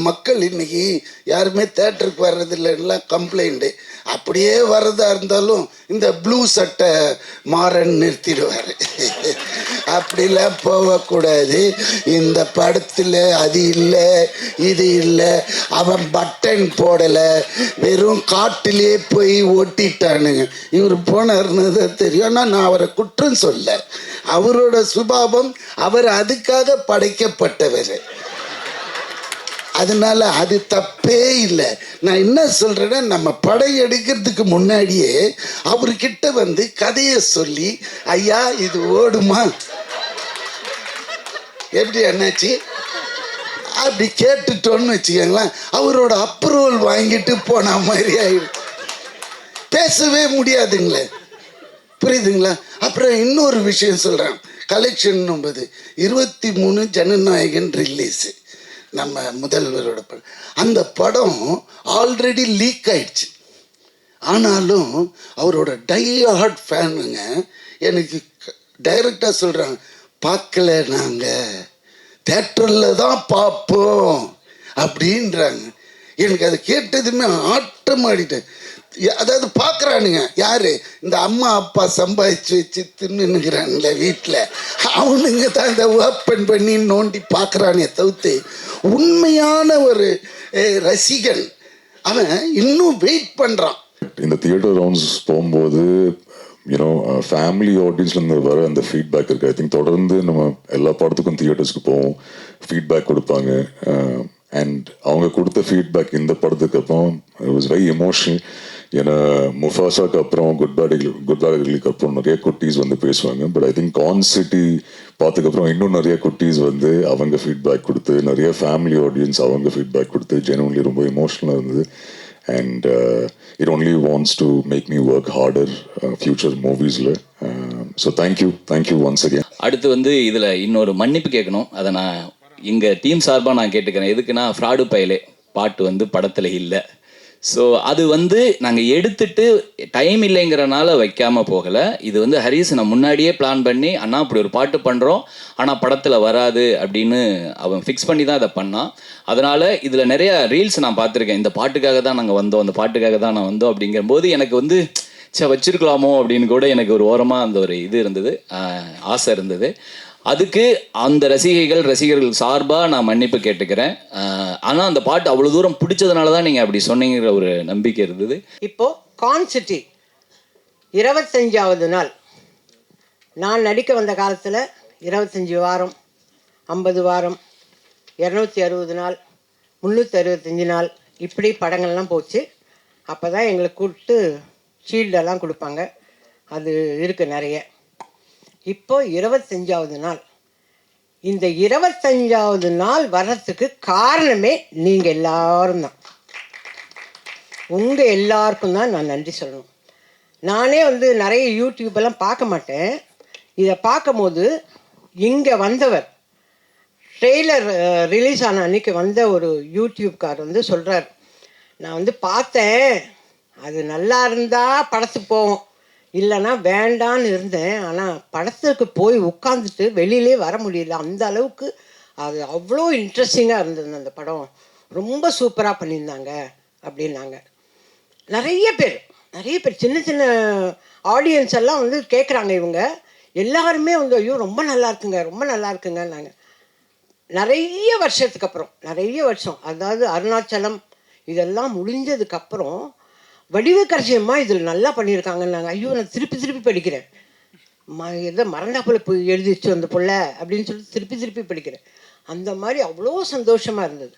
மக்கள் இன்னைக்கு யாருமே தேட்டருக்கு வர்றதில்லைன்னா கம்ப்ளைண்ட்டு. அப்படியே வர்றதா இருந்தாலும் இந்த ப்ளூ சட்டை மாறன் நிறுத்திடுவார். அப்படிலாம் போகக்கூடாது. இந்த படத்தில் அது இல்லை இது இல்லை, அவன் பட்டன் போடலை, வெறும் காட்டிலே போய் ஒட்டிட்டானுங்க. இவர் போனார்னு தான் தெரியும். ஆனால் நான் அவரை குற்றம் சொல்ல, அவரோட சுபாவம், அவர் அதுக்காக படைக்கப்பட்டவர். அதனால அது தப்பே இல்லை. நான் என்ன சொல்றேன்னா, நம்ம படம் எடுக்கிறதுக்கு முன்னாடியே அவர்கிட்ட வந்து கதையை சொல்லி, ஐயா இது ஓடுமா, எப்படி என்னாச்சு அப்படி கேட்டுட்டோன்னு வச்சுக்கோங்களேன், அவரோட அப்ரூவல் வாங்கிட்டு போன மாதிரி ஆயிடும். பேசவே முடியாதுங்களே, புரியுதுங்களா? அப்புறம் இன்னொரு விஷயம் சொல்கிறேன். கலெக்ஷன் 23 ஜனநாயகன் ரிலீஸு, நம்ம முதல்வரோட படம். அந்த படம் ஆல்ரெடி லீக் ஆயிடுச்சு. ஆனாலும் அவரோட டை-ஹார்ட் ஃபேனுங்க எனக்கு டைரக்டாக சொல்கிறாங்க, பார்க்கல, நாங்கள் தேட்டரில் தான் பார்ப்போம் அப்படின்றாங்க. எனக்கு அதை கேட்டதுமே ஆட்டம் ஆடிட்டேன். அதாவது பார்க்குறானுங்க யாரு, இந்த அம்மா அப்பா சம்பாதிச்சு வச்சு தின்னுங்கிறான்ல வீட்டில், அவனுங்க தான் இதை ஓப்பன் பண்ணி நோண்டி பார்க்குறானே தவிர்த்து உண்மையான ஒரு ரசிகன் அவன் இன்னும் வெயிட் பண்ணுறான். இந்த தியேட்டர் ரவுண்ட்ஸ் போகும்போது ஃபேமிலி ஆடியன்ஸ்லேருந்து வர அந்த ஃபீட்பேக் இருக்குது. ஐ திங்க் தொடர்ந்து நம்ம எல்லா படத்துக்கும் தியேட்டர்ஸ்க்கு போவோம், ஃபீட்பேக் கொடுப்பாங்க. அண்ட் அவங்க கொடுத்த ஃபீட்பேக் இந்த படத்துக்கு அப்புறம் இட் வாஸ் வெரி எமோஷனல். ஏன்னா முஃபாசாக்கு அப்புறம் குட் பேட் அக்லிக்கு அப்புறம் நிறைய குட்டீஸ் வந்து பேசுவாங்க. பட் ஐ திங்க் கான் சிட்டி பார்த்ததுக்கப்புறம் இன்னும் நிறைய குட்டீஸ் வந்து அவங்க ஃபீட்பேக் கொடுத்து, நிறைய ஃபேமிலி ஆடியன்ஸ் அவங்க ஃபீட்பேக் கொடுத்து, ஜெனுவன்லி ரொம்ப எமோஷனலாக இருந்தது. And it only wants to make me work harder future movies la. So thank you once again. அடுத்து வந்து இதில் இன்னொரு மன்னிப்பு கேட்கணும். அதை நான் எங்கள் டீம் சார்பாக நான் கேட்டுக்கிறேன். எதுக்குன்னா, ஃப்ராடு பயலே பாட்டு வந்து படத்தில் இல்லை. ஸோ அது வந்து நாங்கள் எடுத்துட்டு டைம் இல்லைங்கிறனால வைக்காமல் போகலை. இது வந்து ஹரிஸ் நான் முன்னாடியே பிளான் பண்ணி, அண்ணா இப்படி ஒரு பாட்டு பண்ணுறோம் ஆனால் படத்தில் வராது அப்படின்னு அவன் ஃபிக்ஸ் பண்ணி தான் அதை பண்ணான். அதனால் இதில் நிறைய ரீல்ஸ் நான் பார்த்துருக்கேன். இந்த பாட்டுக்காக தான் நாங்கள் வந்தோம், அந்த பாட்டுக்காக தான் நான் வந்தோம் அப்படிங்கும்போது எனக்கு வந்து வச்சிருக்கலாமோ அப்படின்னு கூட எனக்கு ஒரு ஓரமாக அந்த ஒரு இது இருந்தது, ஆசை இருந்தது. அதுக்கு அந்த ரசிகர்கள் சார்பாக நான் மன்னிப்பு கேட்டுக்கிறேன். ஆனால் அந்த பாட்டு அவ்வளோ தூரம் பிடிச்சதுனால தான் நீங்கள் அப்படி சொன்னீங்கிற ஒரு நம்பிக்கை இருந்தது. இப்போது கான் சிட்டி 25வது நாள். நான் நடிக்க வந்த காலத்தில் 25 வாரம், 50 வாரம், 260 நாள், 365 நாள், இப்படி படங்கள்லாம் போச்சு. அப்போ தான் எங்களுக்கு கூப்பிட்டு ஷீல்டெல்லாம் கொடுப்பாங்க. அது இருக்குது நிறைய. இப்போ 25வது நாள். இந்த 25வது நாள் வர்றதுக்கு காரணமே நீங்கள் எல்லாரும் தான். உங்கள் எல்லாருக்கும் தான் நான் நன்றி சொல்லணும். நானே வந்து நிறைய யூடியூப்பெல்லாம் பார்க்க மாட்டேன். இதை பார்க்கும்போது இங்கே வந்தவர், ட்ரெய்லர் ரிலீஸ் ஆன அன்றைக்கி வந்த ஒரு யூடியூப்கார் வந்து சொல்கிறார், நான் வந்து பார்த்தேன், அது நல்லா இருந்தால் படத்துக்கு போவோம், இல்லைன்னா வேண்டான்னு இருந்தேன். ஆனால் படத்துக்கு போய் உட்காந்துட்டு வெளியிலே வர முடியல. அந்த அளவுக்கு அது அவ்வளோ இன்ட்ரெஸ்டிங்காக இருந்தது. அந்த படம் ரொம்ப சூப்பராக பண்ணியிருந்தாங்க அப்படின்னாங்க. நிறைய பேர் சின்ன சின்ன ஆடியன்ஸ் எல்லாம் வந்து கேட்குறாங்க. இவங்க எல்லாருமே வந்து ஐயோ ரொம்ப நல்லா இருக்குங்கன்னாங்க. நிறைய வருஷத்துக்கு அப்புறம், நிறைய வருஷம், அதாவது அருணாச்சலம் இதெல்லாம் முடிஞ்சதுக்கப்புறம் வடிவக்கரசியம்மா இதில் நல்லா பண்ணியிருக்காங்கன்னாங்க. ஐயோ நான் திருப்பி படிக்கிறேன். எதோ மறந்தா போல எழுதிச்சு அந்த பிள்ளை அப்படின்னு சொல்லிட்டு திருப்பி படிக்கிறேன். அந்த மாதிரி அவ்வளோ சந்தோஷமாக இருந்தது.